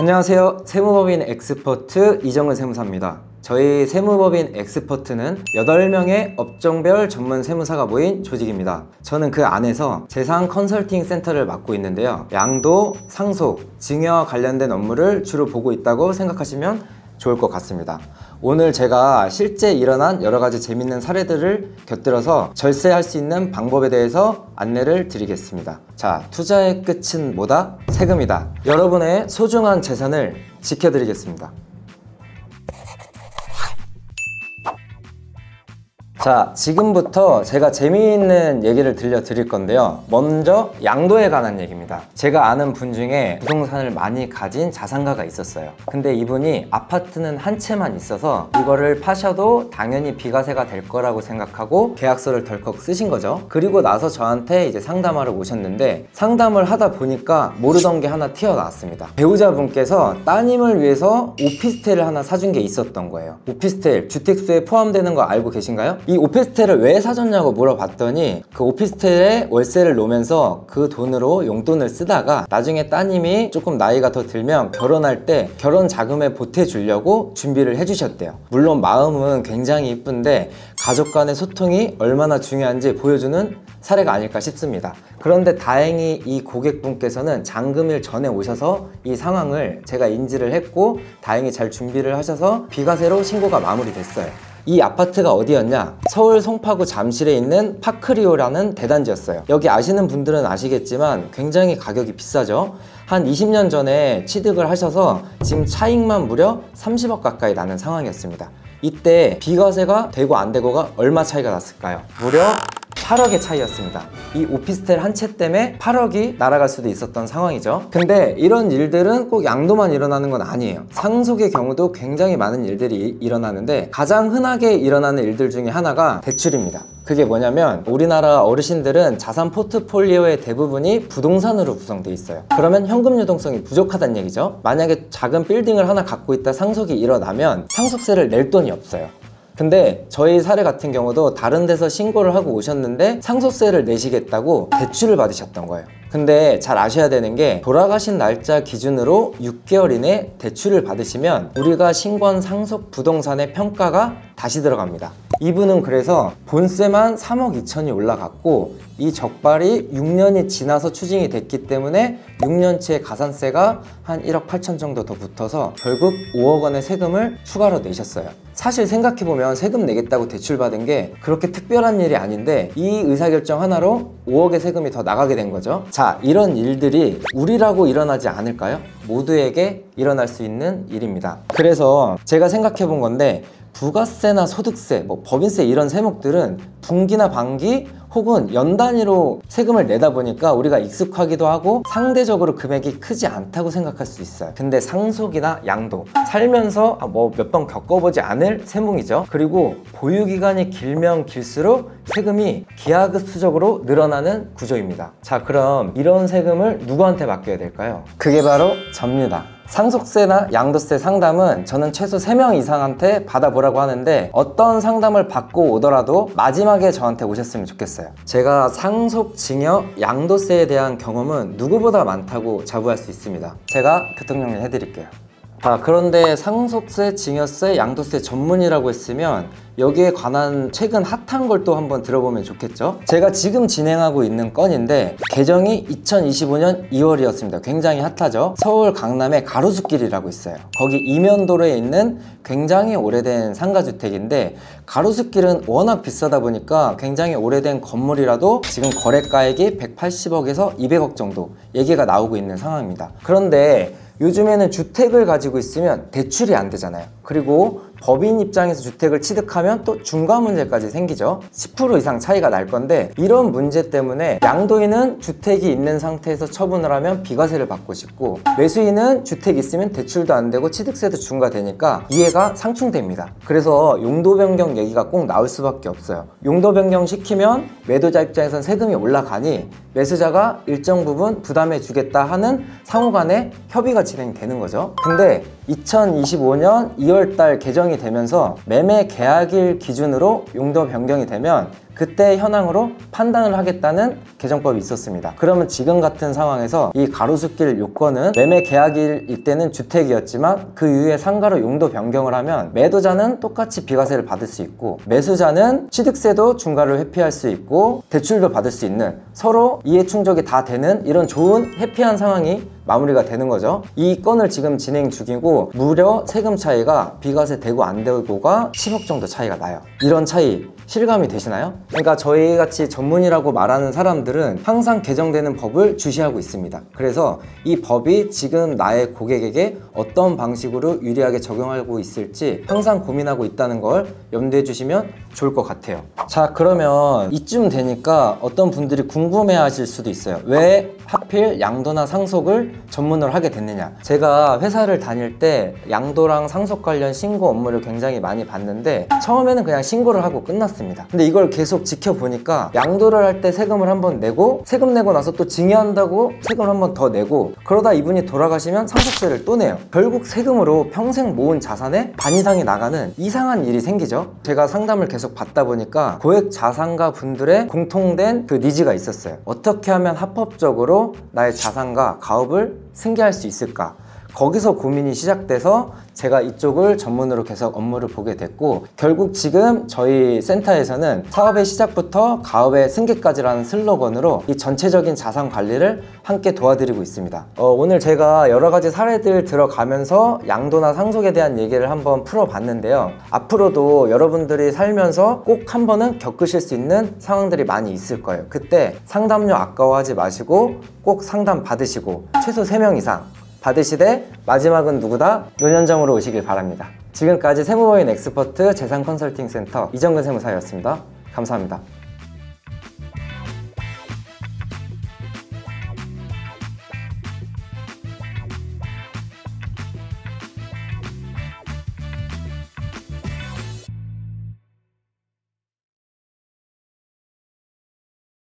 안녕하세요. 세무법인 엑스퍼트 이정은 세무사입니다. 저희 세무법인 엑스퍼트는 8명의 업종별 전문 세무사가 모인 조직입니다. 저는 그 안에서 재산 컨설팅 센터를 맡고 있는데요. 양도, 상속, 증여와 관련된 업무를 주로 보고 있다고 생각하시면 좋을 것 같습니다. 오늘 제가 실제 일어난 여러가지 재밌는 사례들을 곁들여서 절세할 수 있는 방법에 대해서 안내를 드리겠습니다. 자, 투자의 끝은 뭐다? 세금이다. 여러분의 소중한 재산을 지켜드리겠습니다. 자, 지금부터 제가 재미있는 얘기를 들려드릴 건데요. 먼저 양도에 관한 얘기입니다. 제가 아는 분 중에 부동산을 많이 가진 자산가가 있었어요. 근데 이분이 아파트는 한 채만 있어서 이거를 파셔도 당연히 비과세가 될 거라고 생각하고 계약서를 덜컥 쓰신 거죠. 그리고 나서 저한테 이제 상담하러 오셨는데, 상담을 하다 보니까 모르던 게 하나 튀어나왔습니다. 배우자분께서 따님을 위해서 오피스텔을 하나 사준 게 있었던 거예요. 오피스텔, 주택수에 포함되는 거 알고 계신가요? 이 오피스텔을 왜 사줬냐고 물어봤더니 그 오피스텔에 월세를 놓으면서 그 돈으로 용돈을 쓰다가 나중에 따님이 조금 나이가 더 들면 결혼할 때 결혼 자금에 보태주려고 준비를 해주셨대요. 물론 마음은 굉장히 이쁜데 가족 간의 소통이 얼마나 중요한지 보여주는 사례가 아닐까 싶습니다. 그런데 다행히 이 고객분께서는 잔금일 전에 오셔서 이 상황을 제가 인지를 했고 다행히 잘 준비를 하셔서 비과세로 신고가 마무리됐어요. 이 아파트가 어디였냐? 서울 송파구 잠실에 있는 파크리오라는 대단지였어요. 여기 아시는 분들은 아시겠지만 굉장히 가격이 비싸죠? 한 20년 전에 취득을 하셔서 지금 차익만 무려 30억 가까이 나는 상황이었습니다. 이때 비과세가 되고 안 되고가 얼마 차이가 났을까요? 무려 8억의 차이였습니다. 이 오피스텔 한 채 때문에 8억이 날아갈 수도 있었던 상황이죠. 근데 이런 일들은 꼭 양도만 일어나는 건 아니에요. 상속의 경우도 굉장히 많은 일들이 일어나는데 가장 흔하게 일어나는 일들 중에 하나가 대출입니다. 그게 뭐냐면 우리나라 어르신들은 자산 포트폴리오의 대부분이 부동산으로 구성되어 있어요. 그러면 현금 유동성이 부족하다는 얘기죠. 만약에 작은 빌딩을 하나 갖고 있다 상속이 일어나면 상속세를 낼 돈이 없어요. 근데 저희 사례 같은 경우도 다른 데서 신고를 하고 오셨는데 상속세를 내시겠다고 대출을 받으셨던 거예요. 근데 잘 아셔야 되는 게 돌아가신 날짜 기준으로 6개월 이내 대출을 받으시면 우리가 신고한 상속 부동산의 평가가 다시 들어갑니다. 이분은 그래서 본세만 3억 2천이 올라갔고 이 적발이 6년이 지나서 추징이 됐기 때문에 6년치의 가산세가 한 1억 8천 정도 더 붙어서 결국 5억 원의 세금을 추가로 내셨어요. 사실 생각해보면 세금 내겠다고 대출받은 게 그렇게 특별한 일이 아닌데 이 의사결정 하나로 5억의 세금이 더 나가게 된 거죠. 자, 이런 일들이 우리라고 일어나지 않을까요? 모두에게 일어날 수 있는 일입니다. 그래서 제가 생각해본 건데 부가세나 소득세, 법인세 이런 세목들은 분기나 반기 혹은 연 단위로 세금을 내다 보니까 우리가 익숙하기도 하고 상대적으로 금액이 크지 않다고 생각할 수 있어요. 근데 상속이나 양도, 살면서 몇 번 겪어보지 않을 세목이죠. 그리고 보유기간이 길면 길수록 세금이 기하급수적으로 늘어나는 구조입니다. 자, 그럼 이런 세금을 누구한테 맡겨야 될까요? 그게 바로 접니다. 상속세나 양도세 상담은 저는 최소 3명 이상한테 받아보라고 하는데 어떤 상담을 받고 오더라도 마지막에 저한테 오셨으면 좋겠어요. 제가 상속, 증여, 양도세에 대한 경험은 누구보다 많다고 자부할 수 있습니다. 제가 교통정리 해드릴게요. 그런데 상속세, 증여세, 양도세 전문이라고 했으면 여기에 관한 최근 핫한 걸 또 한번 들어보면 좋겠죠? 제가 지금 진행하고 있는 건인데 개정이 2025년 2월이었습니다. 굉장히 핫하죠? 서울 강남에 가로수길이라고 있어요. 거기 이면도로에 있는 굉장히 오래된 상가주택인데 가로수길은 워낙 비싸다 보니까 굉장히 오래된 건물이라도 지금 거래가액이 180억에서 200억 정도 얘기가 나오고 있는 상황입니다. 그런데 요즘에는 주택을 가지고 있으면 대출이 안 되잖아요. 그리고 법인 입장에서 주택을 취득하면 또 중과 문제까지 생기죠. 10% 이상 차이가 날 건데 이런 문제 때문에 양도인은 주택이 있는 상태에서 처분을 하면 비과세를 받고 싶고 매수인은 주택이 있으면 대출도 안 되고 취득세도 중과되니까 이해가 상충됩니다. 그래서 용도 변경 얘기가 꼭 나올 수밖에 없어요. 용도 변경 시키면 매도자 입장에선 세금이 올라가니 매수자가 일정 부분 부담해 주겠다 하는 상호간의 협의가 진행되는 거죠. 근데 2025년 2월달 개정이 되면서 매매 계약일 기준으로 용도 변경이 되면 그때 현황으로 판단을 하겠다는 개정법이 있었습니다. 그러면 지금 같은 상황에서 이 가로수길 요건은 매매 계약일 때는 주택이었지만 그 이후에 상가로 용도 변경을 하면 매도자는 똑같이 비과세를 받을 수 있고 매수자는 취득세도 중과를 회피할 수 있고 대출도 받을 수 있는, 서로 이해 충족이 다 되는 이런 좋은 해피한 상황이 마무리가 되는 거죠. 이 건을 지금 진행 중이고 무려 세금 차이가 비과세 되고 안 되고가 10억 정도 차이가 나요. 이런 차이 실감이 되시나요? 그러니까 저희 같이 전문이라고 말하는 사람들은 항상 개정되는 법을 주시하고 있습니다. 그래서 이 법이 지금 나의 고객에게 어떤 방식으로 유리하게 적용하고 있을지 항상 고민하고 있다는 걸 염두해 주시면 좋을 것 같아요. 자, 그러면 이쯤 되니까 어떤 분들이 궁금해 하실 수도 있어요. 왜 하필 양도나 상속을 전문으로 하게 됐느냐. 제가 회사를 다닐 때 양도랑 상속 관련 신고 업무를 굉장히 많이 봤는데 처음에는 그냥 신고를 하고 끝났습니다. 근데 이걸 계속 지켜보니까 양도를 할 때 세금을 한번 내고 세금 내고 나서 또 증여한다고 세금을 한번 더 내고 그러다 이분이 돌아가시면 상속세를 또 내요. 결국 세금으로 평생 모은 자산의 반 이상이 나가는 이상한 일이 생기죠. 제가 상담을 계속 받다 보니까 고액 자산가 분들의 공통된 그 니즈가 있었어요. 어떻게 하면 합법적으로 나의 자산과 가업을 승계할 수 있을까? 거기서 고민이 시작돼서 제가 이쪽을 전문으로 계속 업무를 보게 됐고 결국 지금 저희 센터에서는 사업의 시작부터 가업의 승계까지라는 슬로건으로 이 전체적인 자산 관리를 함께 도와드리고 있습니다. 오늘 제가 여러 가지 사례들 들어가면서 양도나 상속에 대한 얘기를 한번 풀어봤는데요. 앞으로도 여러분들이 살면서 꼭 한 번은 겪으실 수 있는 상황들이 많이 있을 거예요. 그때 상담료 아까워하지 마시고 꼭 상담 받으시고 최소 3명 이상 받으시되 마지막은 누구다? 노년정으로 오시길 바랍니다. 지금까지 세무법인 엑스퍼트 재산컨설팅센터 이정근 세무사였습니다. 감사합니다.